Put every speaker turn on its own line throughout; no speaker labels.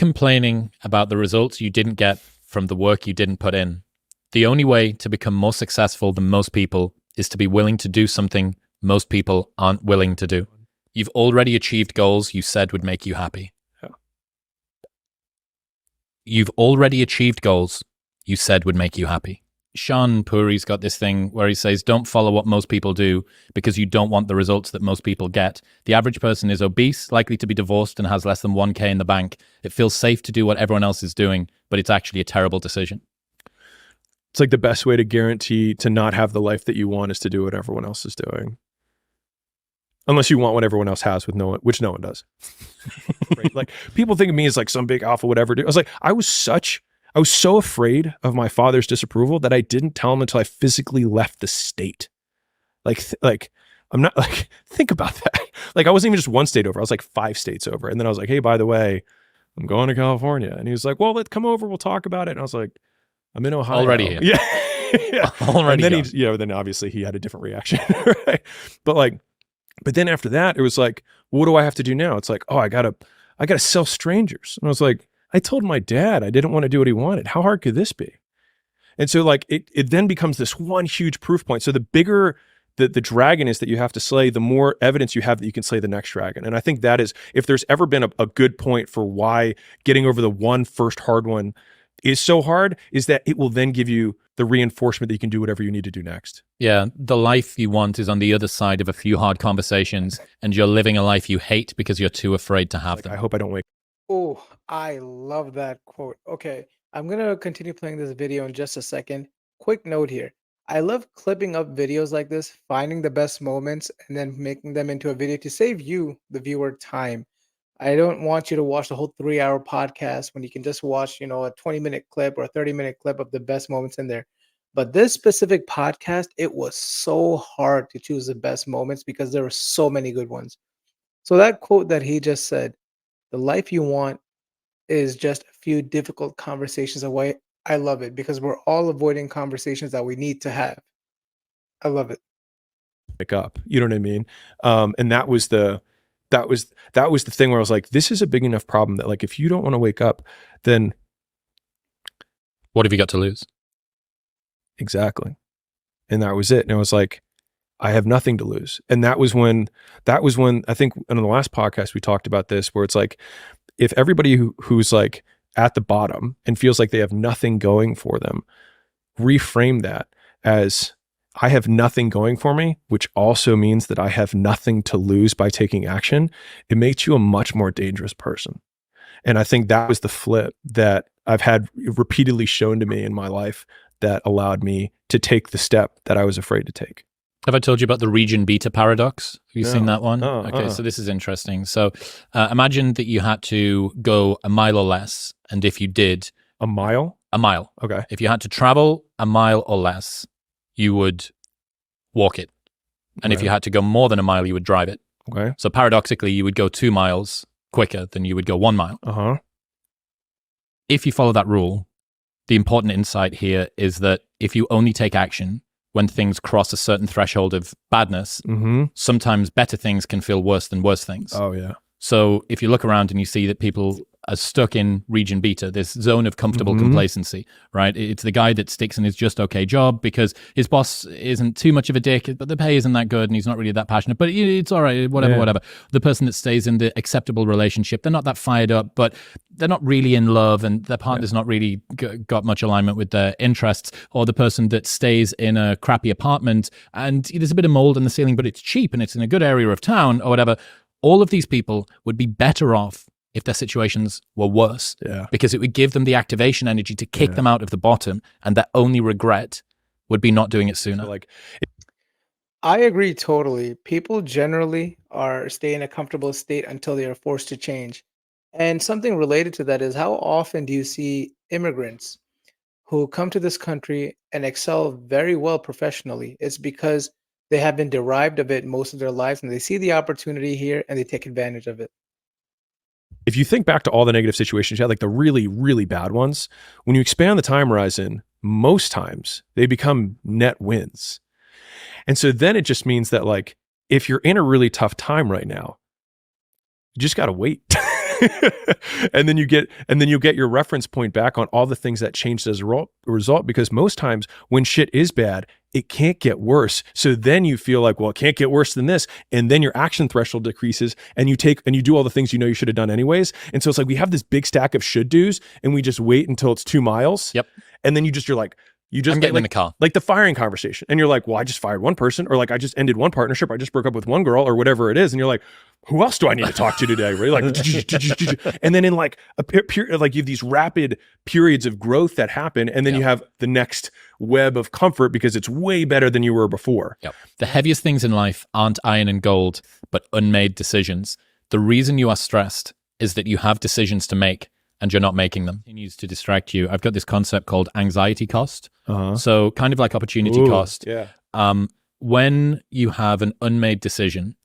complaining about the results you didn't get from the work you didn't put in. The only way to become more successful than most people is to be willing to do something most people aren't willing to do. You've already achieved goals you said would make you happy. You've already achieved goals you said would make you happy. Sean Puri's got this thing where he says, don't follow what most people do because you don't want the results that most people get. The average person is obese, likely to be divorced, and has less than 1K in the bank. It feels safe to do what everyone else is doing, but it's actually a terrible decision.
It's like the best way to guarantee to not have the life that you want is to do what everyone else is doing. Unless you want what everyone else has, which no one does. Right? Like, people think of me as like some big alpha, whatever. I was like, I was so afraid of my father's disapproval that I didn't tell him until I physically left the state. Like I'm not like, think about that. Like, I wasn't even just one state over. I was like 5 states over. And then I was like, hey, by the way, I'm going to California. And he was like, well, let's come over. We'll talk about it. And I was like, I'm in Ohio.
Already here.
Yeah. Yeah.
Already.
And then then obviously he had a different reaction. Right? But then after that, it was like, what do I have to do now? It's like, oh, I gotta sell strangers. And I was like, I told my dad I didn't want to do what he wanted. How hard could this be? And so like it then becomes this one huge proof point. So the bigger the dragon is that you have to slay, the more evidence you have that you can slay the next dragon. And I think that is, if there's ever been a good point for why getting over the first hard one is so hard, is that it will then give you the reinforcement that you can do whatever you need to do next.
Yeah, the life you want is on the other side of a few hard conversations, and you're living a life you hate because you're too afraid to have them.
I hope I don't wake.
Oh, I love that quote. Okay, I'm gonna continue playing this video in just a second. Quick note here. I love clipping up videos like this, finding the best moments, and then making them into a video to save you, the viewer, time. I don't want you to watch the whole 3-hour podcast when you can just watch, a 20-minute clip or a 30-minute clip of the best moments in there. But this specific podcast, it was so hard to choose the best moments because there were so many good ones. So that quote that he just said, the life you want is just a few difficult conversations away. I love it because we're all avoiding conversations that we need to have. I love it.
Pick up, you know what I mean? And that was the thing where I was like, this is a big enough problem that, like, if you don't want to wake up, then
what have you got to lose?
Exactly. And that was it. And I was like, I have nothing to lose. And that was when I think in the last podcast we talked about this, where it's like, if everybody who's like at the bottom and feels like they have nothing going for them, reframe that as, I have nothing going for me, which also means that I have nothing to lose by taking action, it makes you a much more dangerous person. And I think that was the flip that I've had repeatedly shown to me in my life that allowed me to take the step that I was afraid to take.
Have I told you about the region beta paradox? Have you seen that one? Okay, so this is interesting. So imagine that you had to go a mile or less, and if you did...
A mile?
A mile.
Okay.
If you had to travel a mile or less, you would walk it. And if you had to go more than a mile, you would drive it.
Okay.
So paradoxically, you would go 2 miles quicker than you would go 1 mile.
Uh-huh.
If you follow that rule, the important insight here is that if you only take action when things cross a certain threshold of badness, sometimes better things can feel worse than worse things.
Oh, yeah.
So if you look around and you see that people are stuck in region beta, this zone of comfortable complacency, right? It's the guy that sticks in his just okay job because his boss isn't too much of a dick, but the pay isn't that good and he's not really that passionate, but it's all right, whatever. The person that stays in the acceptable relationship, they're not that fired up, but they're not really in love and their partner's not really got much alignment with their interests. Or the person that stays in a crappy apartment and there's a bit of mold in the ceiling, but it's cheap and it's in a good area of town or whatever. All of these people would be better off if their situations were worse, because it would give them the activation energy to kick them out of the bottom, and their only regret would be not doing it sooner.
So I agree totally. People generally stay in a comfortable state until they are forced to change. And something related to that is, how often do you see immigrants who come to this country and excel very well professionally? It's because they have been derived of it most of their lives, and they see the opportunity here and they take advantage of it.
If you think back to all the negative situations you had, like the really, really bad ones, when you expand the time horizon, most times they become net wins. And so then it just means that, like, if you're in a really tough time right now, you just got to wait. and then you'll get your reference point back on all the things that changed as a result, because most times when shit is bad, it can't get worse. So then you feel like, well, it can't get worse than this. And then your action threshold decreases, and you do all the things you know you should have done anyways. And so it's like we have this big stack of should do's, and we just wait until it's 2 miles.
Yep.
And then you're like, I'm
getting in the car.
Like the firing conversation. And you're like, well, I just fired one person, or like I just ended one partnership. I just broke up with one girl, or whatever it is. And you're like, who else do I need to talk to today? Right? Like, and then in like like you have these rapid periods of growth that happen. And then you have the next web of comfort because it's way better than you were before.
Yep. The heaviest things in life aren't iron and gold, but unmade decisions. The reason you are stressed is that you have decisions to make, and you're not making them. It continues to distract you. I've got this concept called anxiety cost. So kind of like opportunity cost.
Yeah.
When you have an unmade decision,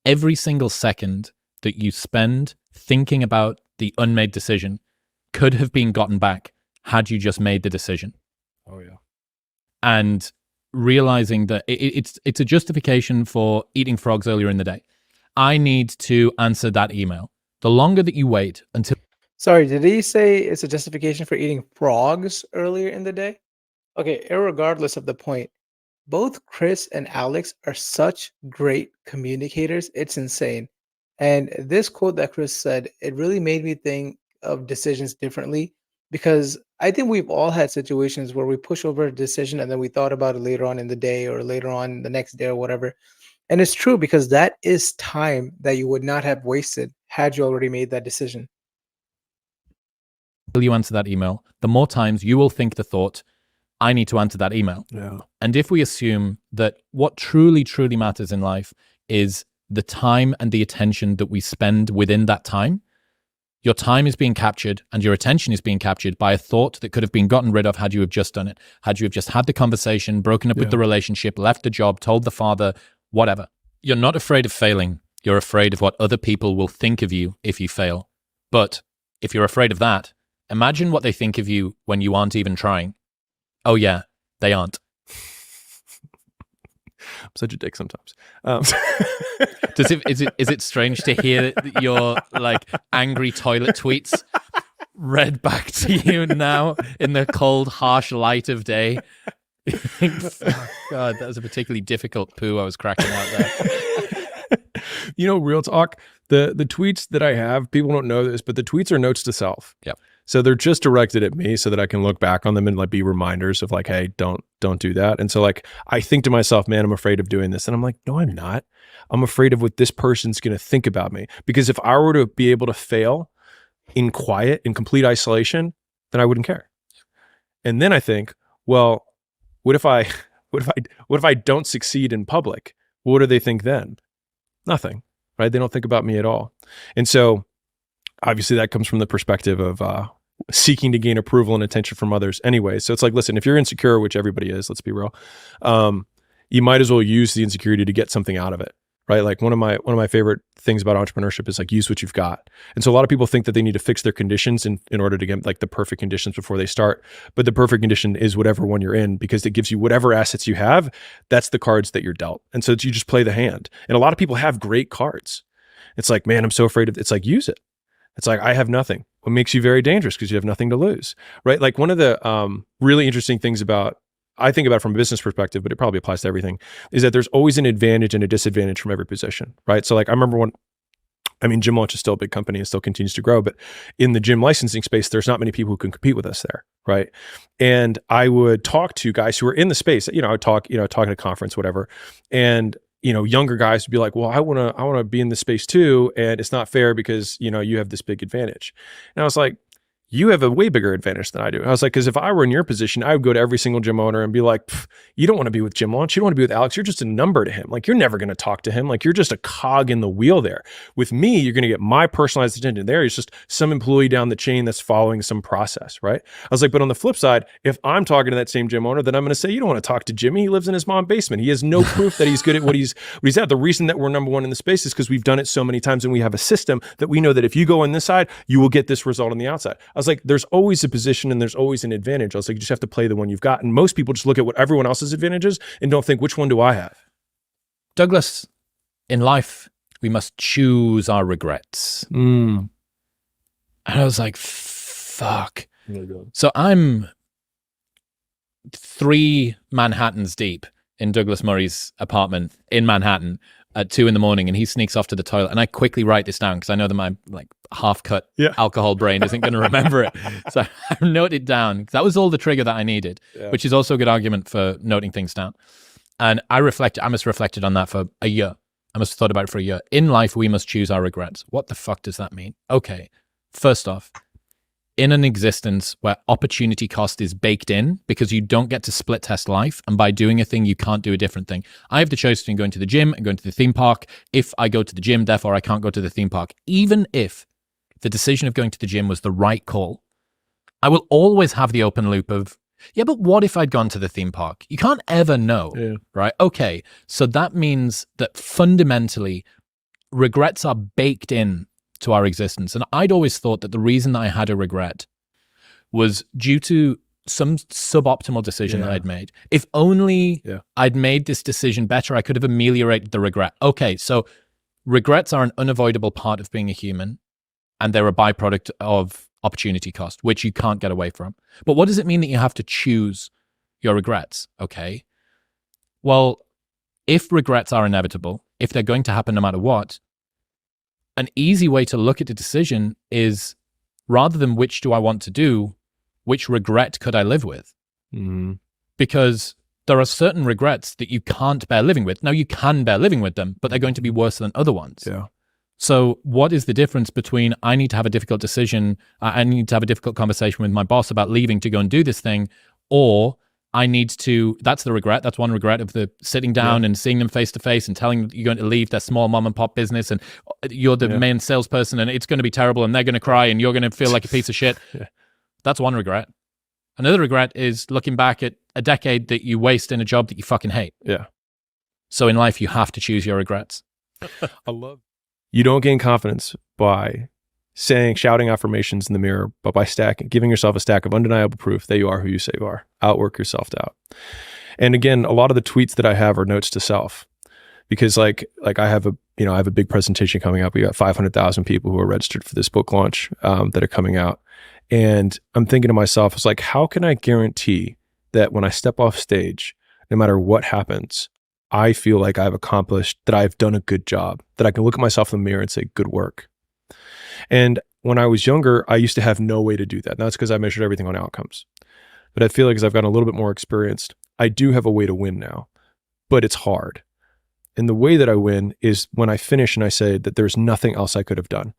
every single second that you spend thinking about the unmade decision could have been gotten back had you just made the decision.
Oh yeah.
And realizing that it's a justification for eating frogs earlier in the day. I need to answer that email. The longer that you wait until...
Sorry, did he say it's a justification for eating frogs earlier in the day? Okay, irregardless of the point, both Chris and Alex are such great communicators. It's insane. And this quote that Chris said, it really made me think of decisions differently, because I think we've all had situations where we push over a decision and then we thought about it later on in the day or later on the next day or whatever. And it's true, because that is time that you would not have wasted had you already made that decision.
You answer that email, the more times you will think the thought, I need to answer that email.
Yeah.
And if we assume that what truly, truly matters in life is the time and the attention that we spend within that time, your time is being captured and your attention is being captured by a thought that could have been gotten rid of had you have just done it, had you have just had the conversation, broken up with the relationship, left the job, told the father, whatever. You're not afraid of failing. You're afraid of what other people will think of you if you fail. But if you're afraid of that, imagine what they think of you when you aren't even trying. Oh yeah, they aren't.
I'm such a dick sometimes.
Is it strange to hear your like angry toilet tweets read back to you now in the cold, harsh light of day? Oh, God, that was a particularly difficult poo I was cracking out there.
Real talk, the tweets that I have, people don't know this, but the tweets are notes to self.
Yep.
So they're just directed at me so that I can look back on them and like be reminders of like, hey, don't do that. And so like, I think to myself, man, I'm afraid of doing this. And I'm like, no, I'm not. I'm afraid of what this person's going to think about me. Because if I were to be able to fail in quiet, in complete isolation, then I wouldn't care. And then I think, well, what if I don't succeed in public? What do they think then? Nothing, right? They don't think about me at all. And so obviously that comes from the perspective of seeking to gain approval and attention from others anyway. So it's like, listen, if you're insecure, which everybody is, let's be real, you might as well use the insecurity to get something out of it, right? Like one of my favorite things about entrepreneurship is like, use what you've got. And so a lot of people think that they need to fix their conditions in order to get like the perfect conditions before they start. But the perfect condition is whatever one you're in, because it gives you whatever assets you have. That's the cards that you're dealt. And so you just play the hand. And a lot of people have great cards. It's like, man, I'm so afraid of, it's like, use it. It's like, I have nothing. What makes you very dangerous? Because you have nothing to lose, right? Like one of the really interesting things I think about from a business perspective, but it probably applies to everything, is that there's always an advantage and a disadvantage from every position, right? So like I remember Gym Launch is still a big company and still continues to grow, but in the gym licensing space, there's not many people who can compete with us there, right? And I would talk to guys who are in the space, I would talk at a conference, whatever, and younger guys would be like, well, I want to be in this space too. And it's not fair because, you have this big advantage. And I was like, you have a way bigger advantage than I do. I was like, because if I were in your position, I would go to every single gym owner and be like, you don't want to be with Gym Launch. You don't want to be with Alex. You're just a number to him. Like, you're never going to talk to him. Like, you're just a cog in the wheel there. With me, you're going to get my personalized attention. There is just some employee down the chain that's following some process, right? I was like, but on the flip side, if I'm talking to that same gym owner, then I'm going to say, you don't want to talk to Jimmy. He lives in his mom's basement. He has no proof that he's good at what he's at. The reason that we're number one in the space is because we've done it so many times and we have a system that we know that if you go on this side, you will get this result on the outside. I was like, there's always a position and there's always an advantage. I was like, you just have to play the one you've got. And most people just look at what everyone else's advantages and don't think, which one do I have?
Douglas, in life, we must choose our regrets. And I was like, fuck.
Oh my God.
So I'm 3 Manhattans deep in Douglas Murray's apartment in Manhattan at 2 a.m, and he sneaks off to the toilet. And I quickly write this down because I know that my like half-cut alcohol brain isn't going to remember it. So I note it down. That was all the trigger that I needed, which is also a good argument for noting things down. And I must have reflected on that for a year. I must have thought about it for a year. In life, we must choose our regrets. What the fuck does that mean? Okay, first off, in an existence where opportunity cost is baked in because you don't get to split test life, and by doing a thing, you can't do a different thing. I have the choice between going to the gym and going to the theme park. If I go to the gym, therefore I can't go to the theme park. Even if the decision of going to the gym was the right call, I will always have the open loop of, yeah, but what if I'd gone to the theme park? You can't ever know, right? Okay, so that means that fundamentally, regrets are baked in to our existence. And I'd always thought that the reason that I had a regret was due to some suboptimal decision that I'd made. If only I'd made this decision better, I could have ameliorated the regret. Okay, so regrets are an unavoidable part of being a human, and they're a byproduct of opportunity cost, which you can't get away from. But what does it mean that you have to choose your regrets? Okay, well, if regrets are inevitable, if they're going to happen no matter what, an easy way to look at the decision is, rather than which do I want to do, which regret could I live with?
Mm-hmm.
Because there are certain regrets that you can't bear living with. Now, you can bear living with them, but they're going to be worse than other ones.
Yeah.
So what is the difference between I need to have a difficult decision, I need to have a difficult conversation with my boss about leaving to go and do this thing, or I need to, that's the regret. That's one regret of the sitting down and seeing them face to face and telling them that you're going to leave their small mom and pop business and you're the main salesperson and it's going to be terrible and they're going to cry and you're going to feel like a piece of shit. That's one regret. Another regret is looking back at a decade that you waste in a job that you fucking hate.
Yeah.
So in life, you have to choose your regrets.
I love. You don't gain confidence by shouting affirmations in the mirror, but by giving yourself a stack of undeniable proof that you are who you say you are. Outwork yourself to out. And again, a lot of the tweets that I have are notes to self, because like I have a big presentation coming up. We got 500,000 people who are registered for this book launch that are coming out. And I'm thinking to myself, it's like, how can I guarantee that when I step off stage, no matter what happens, I feel like I've accomplished, that I've done a good job, that I can look at myself in the mirror and say, good work. And when I was younger, I used to have no way to do that. And that's because I measured everything on outcomes. But I feel like as I've gotten a little bit more experienced, I do have a way to win now, but it's hard. And the way that I win is when I finish and I say that there's nothing else I could have done.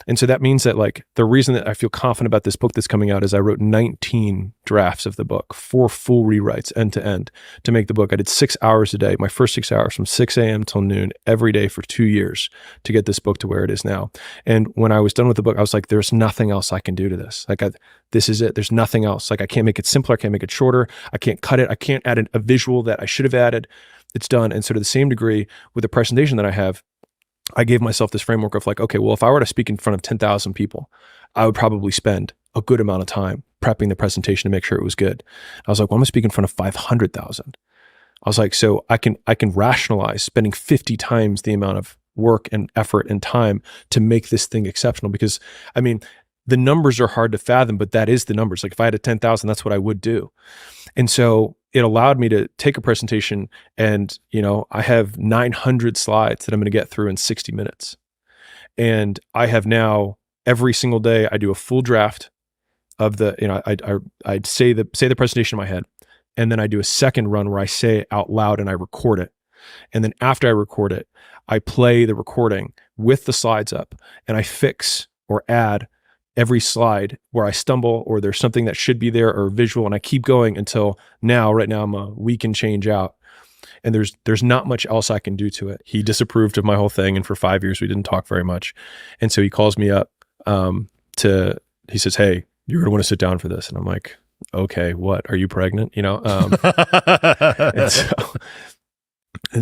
And so that means that like the reason that I feel confident about this book that's coming out is I wrote 19 drafts of the book, 4 full rewrites end to end to make the book. I did 6 hours a day, my first 6 hours from 6 a.m. till noon every day for 2 years to get this book to where it is now. And when I was done with the book, I was like, there's nothing else I can do to this. Like this is it. There's nothing else. Like I can't make it simpler. I can't make it shorter. I can't cut it. I can't add a visual that I should have added. It's done. And so to the same degree with the presentation that I have, I gave myself this framework of like, okay, well, if I were to speak in front of 10,000 people, I would probably spend a good amount of time prepping the presentation to make sure it was good. I was like, well, I'm gonna speak in front of 500,000. I was like, so I can rationalize spending 50 times the amount of work and effort and time to make this thing exceptional. Because I mean, the numbers are hard to fathom, but that is the numbers. Like if I had a 10,000, that's what I would do. And so it allowed me to take a presentation and, I have 900 slides that I'm going to get through in 60 minutes. And I have now every single day, I do a full draft of the, I'd say the presentation in my head. And then I do a second run where I say it out loud and I record it. And then after I record it, I play the recording with the slides up and I fix or add every slide where I stumble or there's something that should be there or visual, and I keep going until right now I'm a week and change out. And there's not much else I can do to it. He disapproved of my whole thing. And for 5 years, we didn't talk very much. And so he calls me up he says, hey, you're going to want to sit down for this. And I'm like, okay, what? Are you pregnant? And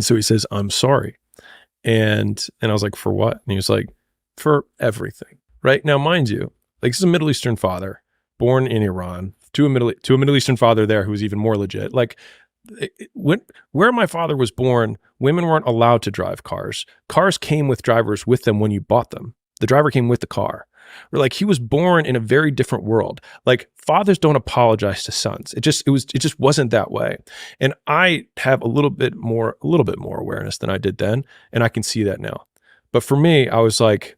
so he says, I'm sorry. And I was like, for what? And he was like, for everything. Right now, mind you, like this is a Middle Eastern father born in Iran to a Middle Eastern father there who was even more legit. Like where my father was born, women weren't allowed to drive cars. Cars came with drivers with them when you bought them. The driver came with the car. Where like he was born in a very different world. Like fathers don't apologize to sons. It just wasn't that way. And I have a little bit more awareness than I did then, and I can see that now. But for me, I was like,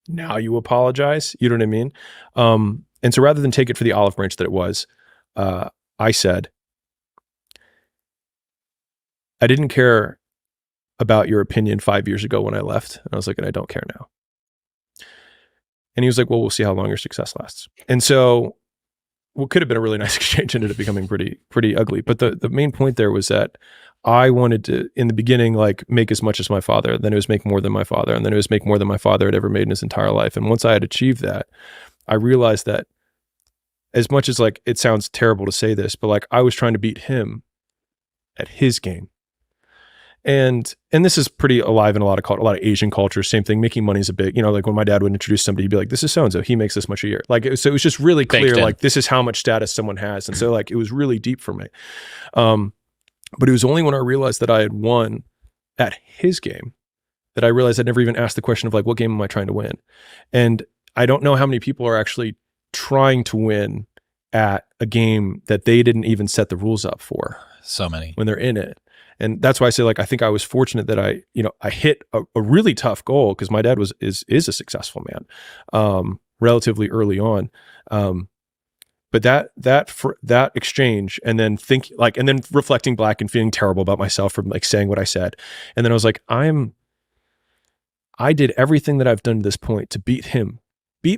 now you apologize. You know what I mean? And so rather than take it for the olive branch that it was, I said, I didn't care about your opinion 5 years ago when I left. And I was like, and I don't care now. And he was like, well, we'll see how long your success lasts. And so what could have been a really nice exchange ended up becoming pretty ugly. But the main point there was that I wanted to, in the beginning, like make as much as my father. Then it was make more than my father. And then it was make more than my father had ever made in his entire life. And once I had achieved that, I realized that as much as like, it sounds terrible to say this, but like I was trying to beat him at his game. And this is pretty alive in a lot of Asian cultures. Same thing. Making money is a big, like when my dad would introduce somebody, he'd be like, this is so-and-so, he makes this much a year. Like, so it was just really clear, like this is how much status someone has. And so like, it was really deep for me. But it was only when I realized that I had won at his game that I realized I'd never even asked the question of like, what game am I trying to win? And I don't know how many people are actually trying to win at a game that they didn't even set the rules up for.
So many.
When they're in it. And that's why I say, like, I think I was fortunate that I hit a really tough goal because my dad is a successful man, relatively early on. But that exchange, and then and then reflecting back and feeling terrible about myself for like saying what I said, and then I was like, I did everything that I've done to this point to beat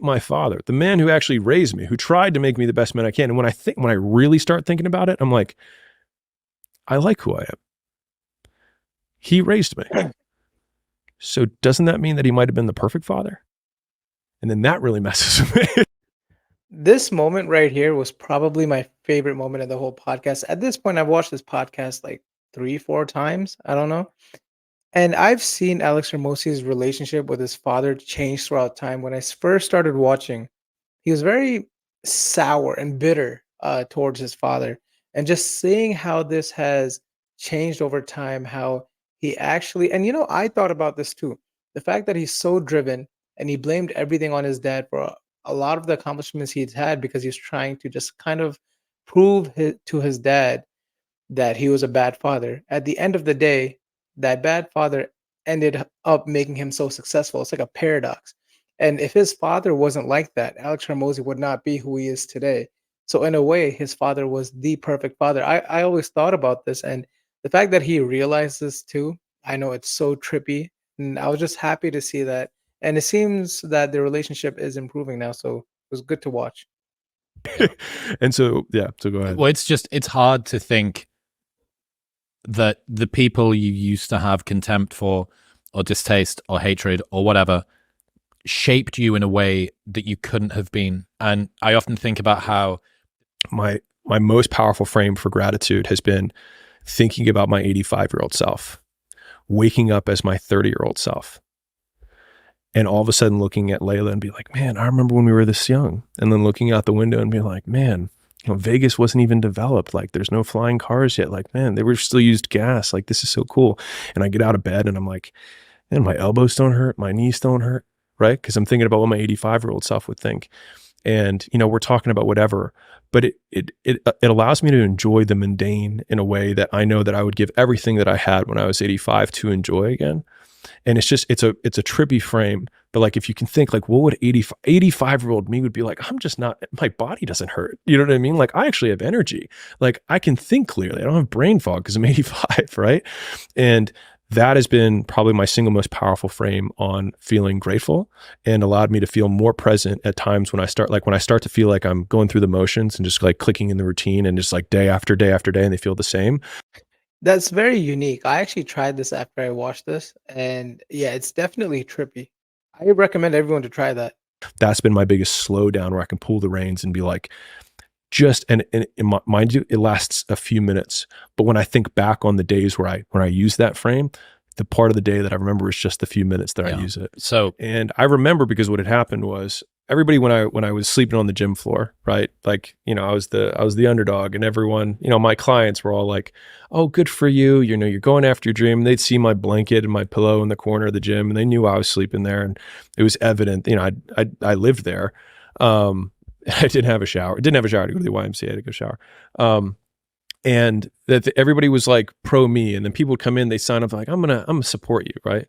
my father, the man who actually raised me, who tried to make me the best man I can. And when I really start thinking about it, I'm like, I like who I am. He raised me. So doesn't that mean that he might have been the perfect father? And then that really messes with me.
This moment right here was probably my favorite moment of the whole podcast. At this point, I've watched this podcast like 3-4 times. I don't know. And I've seen Alex Hormozi's relationship with his father change throughout time. When I first started watching, he was very sour and bitter towards his father. And just seeing how this has changed over time, how he actually, and I thought about this too. The fact that he's so driven and he blamed everything on his dad for a lot of the accomplishments he's had because he's trying to just kind of prove to his dad that he was a bad father. At the end of the day, that bad father ended up making him so successful. It's like a paradox. And if his father wasn't like that, Alex Hormozi would not be who he is today. So in a way, his father was the perfect father. I always thought about this, and the fact that he realized this too, I know it's so trippy. And I was just happy to see that. And it seems that the relationship is improving now. So it was good to watch.
And so, yeah, so go ahead.
Well, it's hard to think that the people you used to have contempt for or distaste or hatred or whatever shaped you in a way that you couldn't have been. And I often think about how
my most powerful frame for gratitude has been thinking about my 85-year-old self, waking up as my 30-year-old self, and all of a sudden looking at Layla and be like, man, I remember when we were this young. And then looking out the window and being like, man, Vegas wasn't even developed. Like, there's no flying cars yet. Like, man, they were still used gas. Like, this is so cool. And I get out of bed and I'm like, man, my elbows don't hurt. My knees don't hurt. Right. Because I'm thinking about what my 85-year-old self would think. And, we're talking about whatever, but it allows me to enjoy the mundane in a way that I know that I would give everything that I had when I was 85 to enjoy again. And it's a trippy frame, but like, if you can think like, what would 85-year-old me would be like? I'm just not, my body doesn't hurt. You know what I mean? Like, I actually have energy. Like, I can think clearly. I don't have brain fog because I'm 85. Right. And that has been probably my single most powerful frame on feeling grateful, and allowed me to feel more present at times when I start to feel like I'm going through the motions and just like clicking in the routine and just like day after day after day, and they feel the same.
That's very unique. I actually tried this after I watched this, and yeah, it's definitely trippy. I recommend everyone to try that.
That's been my biggest slowdown, where I can pull the reins and be like, and mind you, it lasts a few minutes. But when I think back on the days where I use that frame, the part of the day that I remember is just the few minutes that I use it.
So,
and I remember because what had happened was everybody when I was sleeping on the gym floor, right? Like, I was the underdog, and everyone, my clients were all like, "Oh, good for you. You're going after your dream." And they'd see my blanket and my pillow in the corner of the gym, and they knew I was sleeping there, and it was evident. I lived there. I didn't have a shower. I didn't have a shower to go to the YMCA to go shower. And that everybody was like pro me, and then people would come in, they sign up like, I'm gonna support you, right?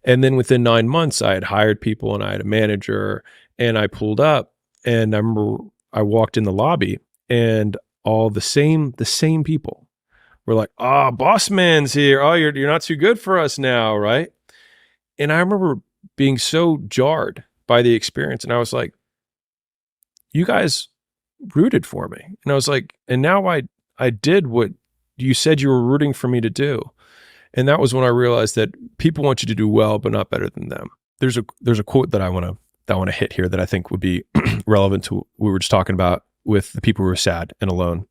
And then within 9 months, I had hired people and I had a manager, and I pulled up, and I remember I walked in the lobby, and all the same people were like, "Oh, boss man's here. Oh, you're not too good for us now, right?" And I remember being so jarred by the experience, and I was like, "You guys rooted for me," and I was like, "And now I did what you said you were rooting for me to do." And that was when I realized that people want you to do well, but not better than them. There's a quote that I want to hit here that I think would be relevant to what we were just talking about with the people who were sad and alone.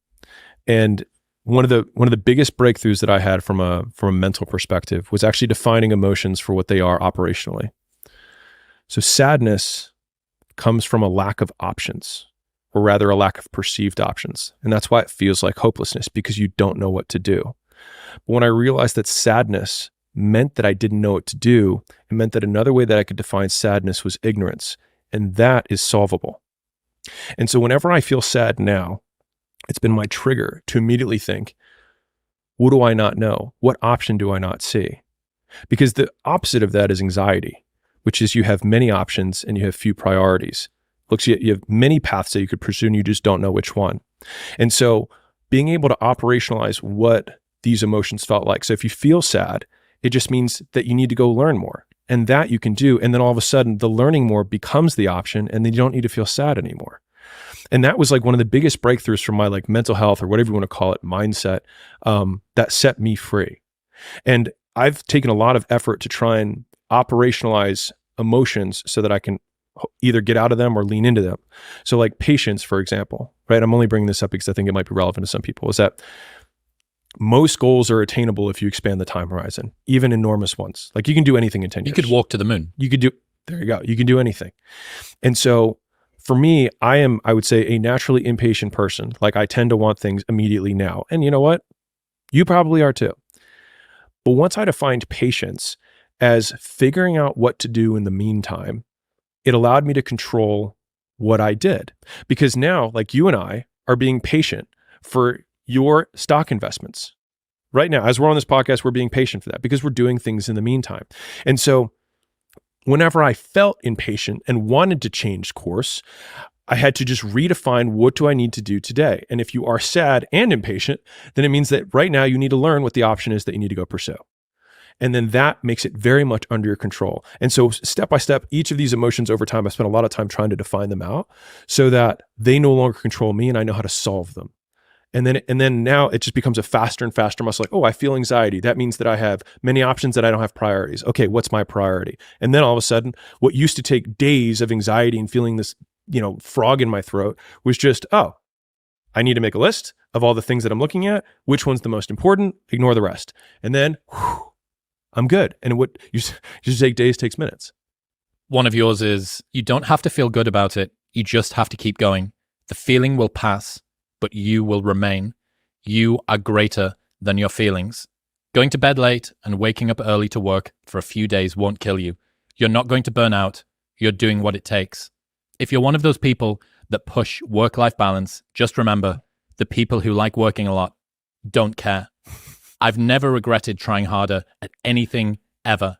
And one of the biggest breakthroughs that I had from a mental perspective was actually defining emotions for what they are operationally. So sadness comes from a lack of options, or rather a lack of perceived options. And that's why it feels like hopelessness, because you don't know what to do. But when I realized that sadness meant that I didn't know what to do, it meant that another way that I could define sadness was ignorance. And that is solvable. And so whenever I feel sad now, it's been my trigger to immediately think, what do I not know? What option do I not see? Because the opposite of that is anxiety, which is you have many options and you have few priorities. Looks, you have many paths that you could pursue and you just don't know which one. And so being able to operationalize what these emotions felt like. So if you feel sad, it just means that you need to go learn more, and that you can do. And then all of a sudden the learning more becomes the option, and then you don't need to feel sad anymore. And that was like one of the biggest breakthroughs from my like mental health, or whatever you want to call it, mindset, that set me free. And I've taken a lot of effort to try and operationalize emotions so that I can either get out of them or lean into them. So like patience, for example, right? I'm only bringing this up because I think it might be relevant to some people, is that most goals are attainable if you expand the time horizon, even enormous ones. Like you can do anything in 10 years.
You could walk to the moon.
There you go. You can do anything. And so for me, I would say, a naturally impatient person. Like I tend to want things immediately now. And you know what? You probably are too. But once I defined patience as figuring out what to do in the meantime, it allowed me to control what I did. Because now, like you and I are being patient for your stock investments. Right now, as we're on this podcast, we're being patient for that because we're doing things in the meantime. And so whenever I felt impatient and wanted to change course, I had to just redefine, what do I need to do today? And if you are sad and impatient, then it means that right now you need to learn what the option is that you need to go pursue. And then that makes it very much under your control. And so step by step, each of these emotions over time, I spent a lot of time trying to define them out so that they no longer control me and I know how to solve them. And then now it just becomes a faster and faster muscle. Like, oh, I feel anxiety. That means that I have many options, that I don't have priorities. Okay, what's my priority? And then all of a sudden, what used to take days of anxiety and feeling this, frog in my throat was just, oh, I need to make a list of all the things that I'm looking at. Which one's the most important? Ignore the rest. And then I'm good. And what used to take days takes minutes.
One of yours is, you don't have to feel good about it. You just have to keep going. The feeling will pass, but you will remain. You are greater than your feelings. Going to bed late and waking up early to work for a few days won't kill you. You're not going to burn out. You're doing what it takes. If you're one of those people that push work-life balance, just remember, the people who like working a lot don't care. I've never regretted trying harder at anything ever.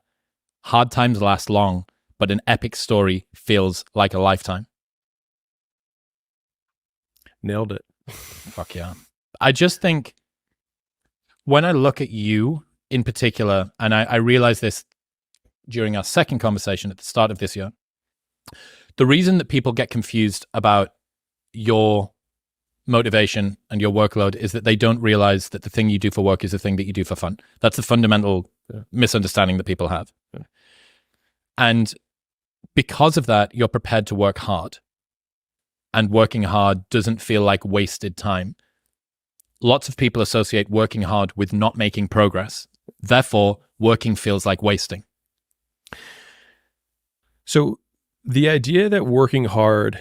Hard times last long, but an epic story feels like a lifetime.
Nailed it.
Fuck yeah. I just think when I look at you in particular, and I realized this during our second conversation at the start of this year, the reason that people get confused about your motivation and your workload is that they don't realize that the thing you do for work is the thing that you do for fun. That's the fundamental misunderstanding that people have. Yeah. And because of that, you're prepared to work hard. And working hard doesn't feel like wasted time. Lots of people associate working hard with not making progress. Therefore, working feels like wasting.
So The idea that working hard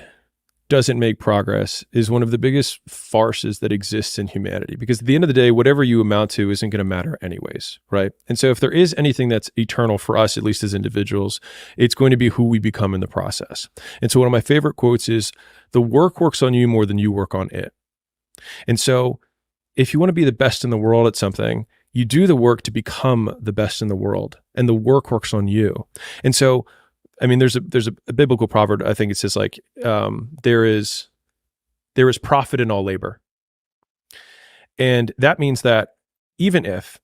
doesn't make progress is one of the biggest farces that exists in humanity, because at the end of the day, whatever you amount to isn't going to matter anyways, right? And so if there is anything that's eternal for us, at least as individuals, it's going to be who we become in the process. And so one of my favorite quotes is, the work works on you more than you work on it. And so if you want to be the best in the world at something, you do the work to become the best in the world, and the work works on you. And so, I mean, there's a biblical proverb. I think it says like, there is profit in all labor. And that means that even if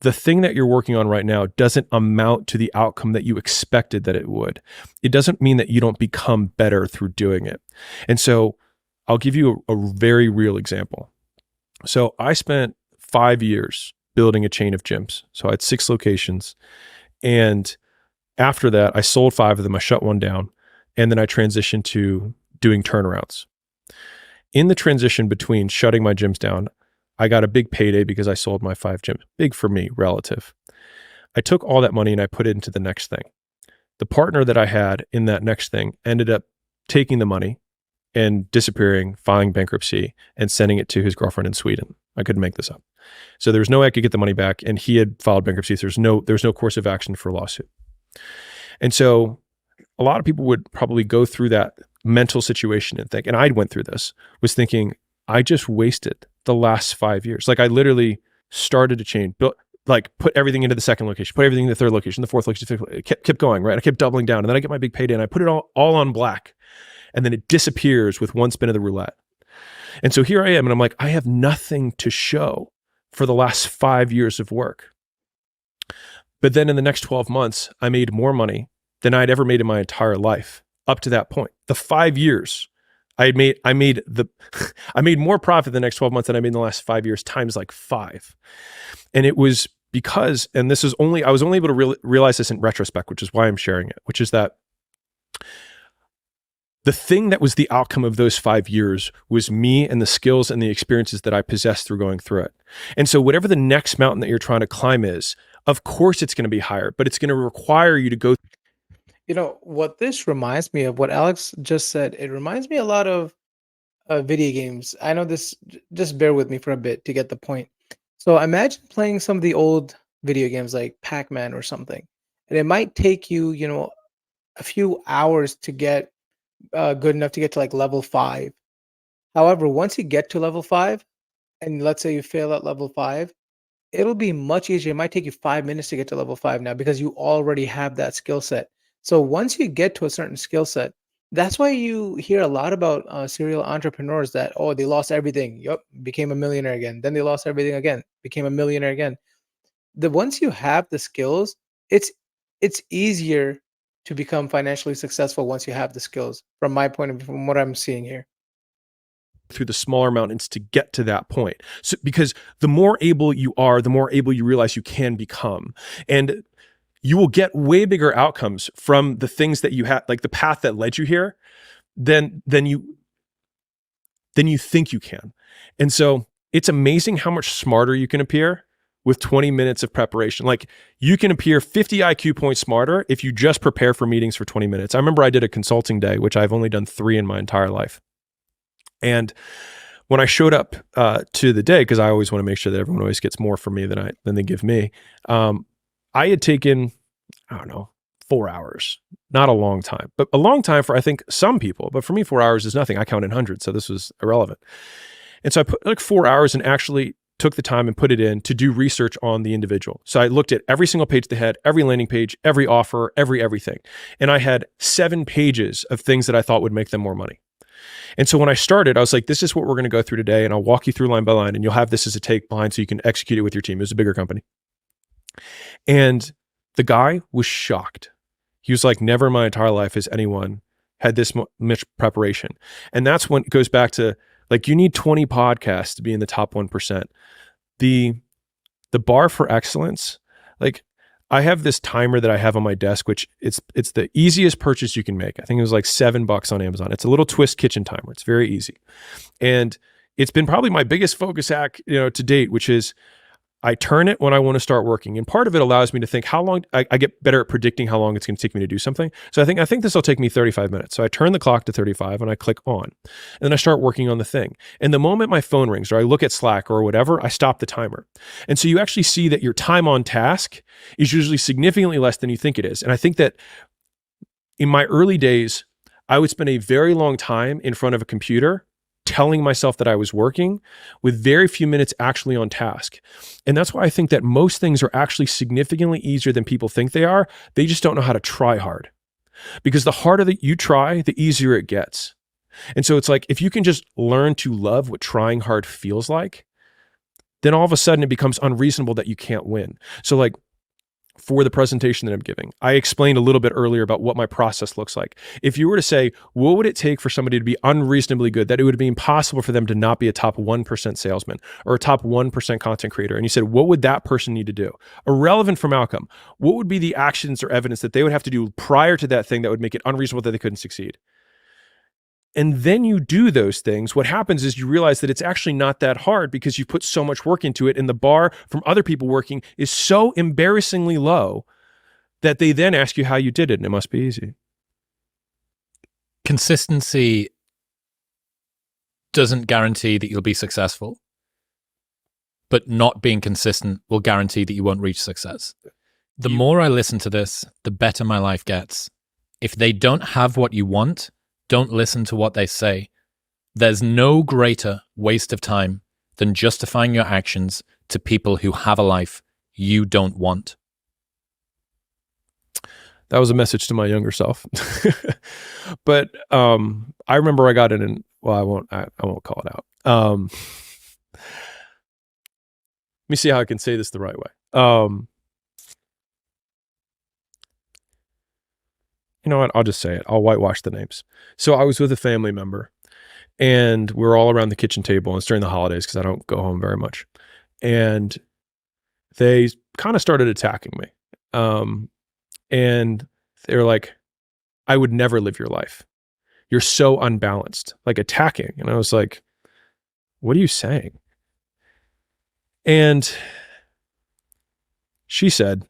the thing that you're working on right now doesn't amount to the outcome that you expected that it would, it doesn't mean that you don't become better through doing it. And so I'll give you a very real example. So I spent 5 years building a chain of gyms. So I had 6 locations, and after that, I sold 5 of them. I shut one down, and then I transitioned to doing turnarounds. In the transition between shutting my gyms down, I got a big payday because I sold my 5 gyms. Big for me, relative. I took all that money and I put it into the next thing. The partner that I had in that next thing ended up taking the money and disappearing, filing bankruptcy, and sending it to his girlfriend in Sweden. I couldn't make this up. So there was no way I could get the money back, and he had filed bankruptcy. So there's no course of action for a lawsuit. And so a lot of people would probably go through that mental situation and think, and I went through this, was thinking, I just wasted the last 5 years. Like I literally started a chain, built, like put everything into the second location, put everything in the third location, the fourth location, kept going, right? I kept doubling down, and then I get my big payday and I put it all on black, and then it disappears with one spin of the roulette. And so here I am, and I'm like, I have nothing to show for the last 5 years of work. But then in the next 12 months, I made more money than I'd ever made in my entire life up to that point. The 5 years I made more profit the next 12 months than I made in the last 5 years times like 5. And it was because, and this is only, I was only able to realize this in retrospect, which is why I'm sharing it, which is that the thing that was the outcome of those 5 years was me and the skills and the experiences that I possessed through going through it. And so whatever the next mountain that you're trying to climb is, of course it's going to be higher, but it's going to require you to go.
You know, what this reminds me of, what Alex just said, it reminds me a lot of video games. I know this, just bear with me for a bit to get the point. So imagine playing some of the old video games like Pac-Man or something, and it might take you, you know, a few hours to get good enough to get to like level 5. However, once you get to level 5, and let's say you fail at level 5, it'll be much easier. It might take you 5 minutes to get to level 5 now because you already have that skill set. So once you get to a certain skill set, that's why you hear a lot about serial entrepreneurs that, oh, they lost everything. Yup, became a millionaire again. Then they lost everything again, became a millionaire again. Once you have the skills, it's easier to become financially successful once you have the skills, from my point of view, from what I'm seeing here.
Through the smaller mountains to get to that point. So, because the more able you are, the more able you realize you can become. And you will get way bigger outcomes from the things that you have, like the path that led you here, than you think you can. And so it's amazing how much smarter you can appear with 20 minutes of preparation. Like you can appear 50 IQ points smarter if you just prepare for meetings for 20 minutes. I remember I did a consulting day, which I've only done 3 in my entire life. And when I showed up to the day, because I always want to make sure that everyone always gets more from me than they give me, I had taken, I don't know, 4 hours. Not a long time, but a long time for, I think, some people. But for me, 4 hours is nothing. I count in hundreds, so this was irrelevant. And so I put like 4 hours and actually took the time and put it in to do research on the individual. So I looked at every single page they had, every landing page, every offer, everything. And I had 7 pages of things that I thought would make them more money. And so when I started, I was like, this is what we're going to go through today. And I'll walk you through line by line, and you'll have this as a take behind so you can execute it with your team. It was a bigger company. And the guy was shocked. He was like, never in my entire life has anyone had this much preparation. And that's when it goes back to, like, you need 20 podcasts to be in the top 1%. The bar for excellence, like, I have this timer that I have on my desk, which it's the easiest purchase you can make. I think it was like $7 on Amazon. It's a little twist kitchen timer. It's very easy. And it's been probably my biggest focus hack, to date, which is I turn it when I want to start working. And part of it allows me to think how long, I get better at predicting how long it's going to take me to do something. So I think this will take me 35 minutes. So I turn the clock to 35 and I click on. And then I start working on the thing. And the moment my phone rings or I look at Slack or whatever, I stop the timer. And so you actually see that your time on task is usually significantly less than you think it is. And I think that in my early days, I would spend a very long time in front of a computer telling myself that I was working with very few minutes actually on task. And that's why I think that most things are actually significantly easier than people think they are. They just don't know how to try hard. Because the harder that you try, the easier it gets. And so it's like, if you can just learn to love what trying hard feels like, then all of a sudden it becomes unreasonable that you can't win. So like, for the presentation that I'm giving, I explained a little bit earlier about what my process looks like. If you were to say, what would it take for somebody to be unreasonably good, that it would be impossible for them to not be a top 1% salesman or a top 1% content creator, and you said, what would that person need to do? Irrelevant from outcome, what would be the actions or evidence that they would have to do prior to that thing that would make it unreasonable that they couldn't succeed? And then you do those things. What happens is you realize that it's actually not that hard because you put so much work into it, and the bar from other people working is so embarrassingly low that they then ask you how you did it, and it must be easy.
Consistency doesn't guarantee that you'll be successful, but not being consistent will guarantee that you won't reach success. The more I listen to this, the better my life gets. If they don't have what you want, don't listen to what they say. There's no greater waste of time than justifying your actions to people who have a life you don't want.
That was a message to my younger self. But I remember I got in, well, I won't call it out. Let me see how I can say this the right way. You know what? I'll just say it. I'll whitewash the names. So I was with a family member, and we were all around the kitchen table, and it's during the holidays because I don't go home very much. And they kind of started attacking me. And they were like, I would never live your life. You're so unbalanced, like attacking. And I was like, what are you saying? And she said,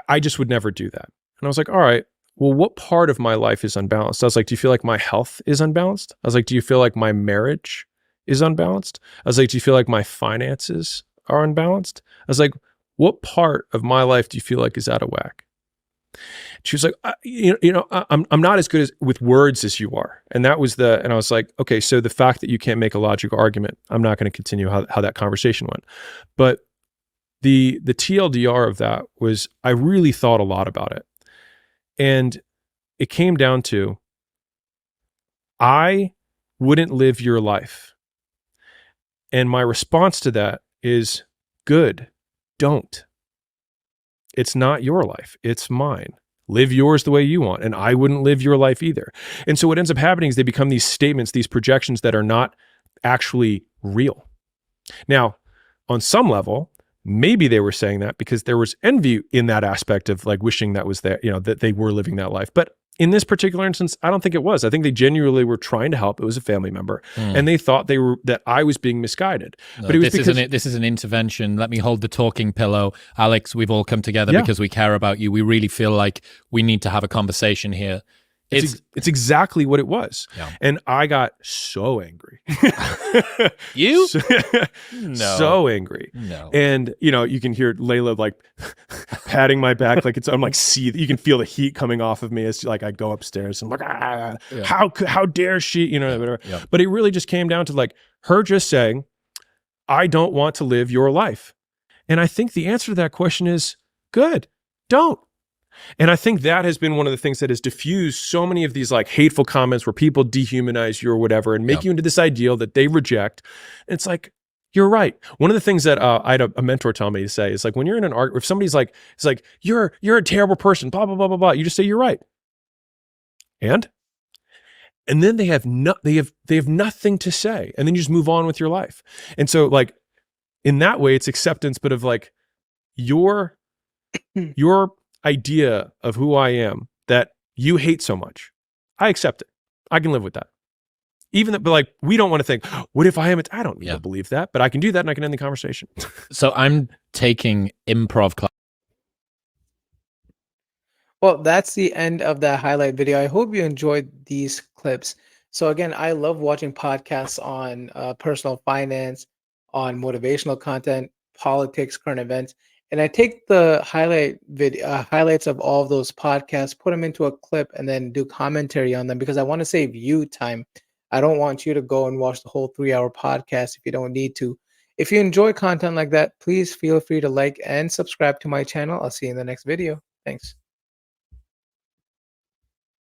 I just would never do that. And I was like, all right, well, what part of my life is unbalanced? I was like, do you feel like my health is unbalanced? I was like, do you feel like my marriage is unbalanced? I was like, do you feel like my finances are unbalanced? I was like, what part of my life do you feel like is out of whack? She was like, I'm not as good with words as you are. And that was and I was like, okay, so the fact that you can't make a logical argument, I'm not going to continue how that conversation went. But the TLDR of that was I really thought a lot about it. And it came down to, I wouldn't live your life. And my response to that is, good, don't. It's not your life, it's mine. Live yours the way you want. And I wouldn't live your life either. And so what ends up happening is they become these statements, these projections that are not actually real. Now, on some level, maybe they were saying that because there was envy in that aspect of like wishing that was there, that they were living that life. But in this particular instance, I don't think it was. I think they genuinely were trying to help. It was a family member, and they thought that I was being misguided.
No,
but it was
this is an intervention. Let me hold the talking pillow. Alex, we've all come together because we care about you. We really feel like we need to have a conversation here.
It's exactly what it was.
Yeah.
And I got so angry.
You?
No. So angry.
No.
And, you can hear Layla like patting my back like I'm like, you can feel the heat coming off of me as like I go upstairs and I'm like, how dare she, whatever.
Yeah.
But it really just came down to like her just saying, I don't want to live your life. And I think the answer to that question is good, don't. And I think that has been one of the things that has diffused so many of these like hateful comments where people dehumanize you or whatever and make you into this ideal that they reject. And it's like, you're right. One of the things that I had a mentor tell me to say is like, when you're in an argument, if somebody's like, it's like, you're a terrible person, blah, blah, blah, blah, blah. You just say, you're right. And then they have nothing to say. And then you just move on with your life. And so like, in that way, it's acceptance, but of like your idea of who I am that you hate so much, I accept it. I can live with that. Even that, but like, we don't want to think, what if I am? I don't need
Yeah.
to believe that, but I can do that and I can end the conversation.
So I'm taking improv class.
Well, that's the end of that highlight video. I hope you enjoyed these clips. So again, I love watching podcasts on personal finance, on motivational content, politics, current events, and I take the highlights of all of those podcasts, put them into a clip, and then do commentary on them because I want to save you time. I don't want you to go and watch the whole 3-hour podcast if you don't need to. If you enjoy content like that, please feel free to like and subscribe to my channel. I'll see you in the next video. Thanks.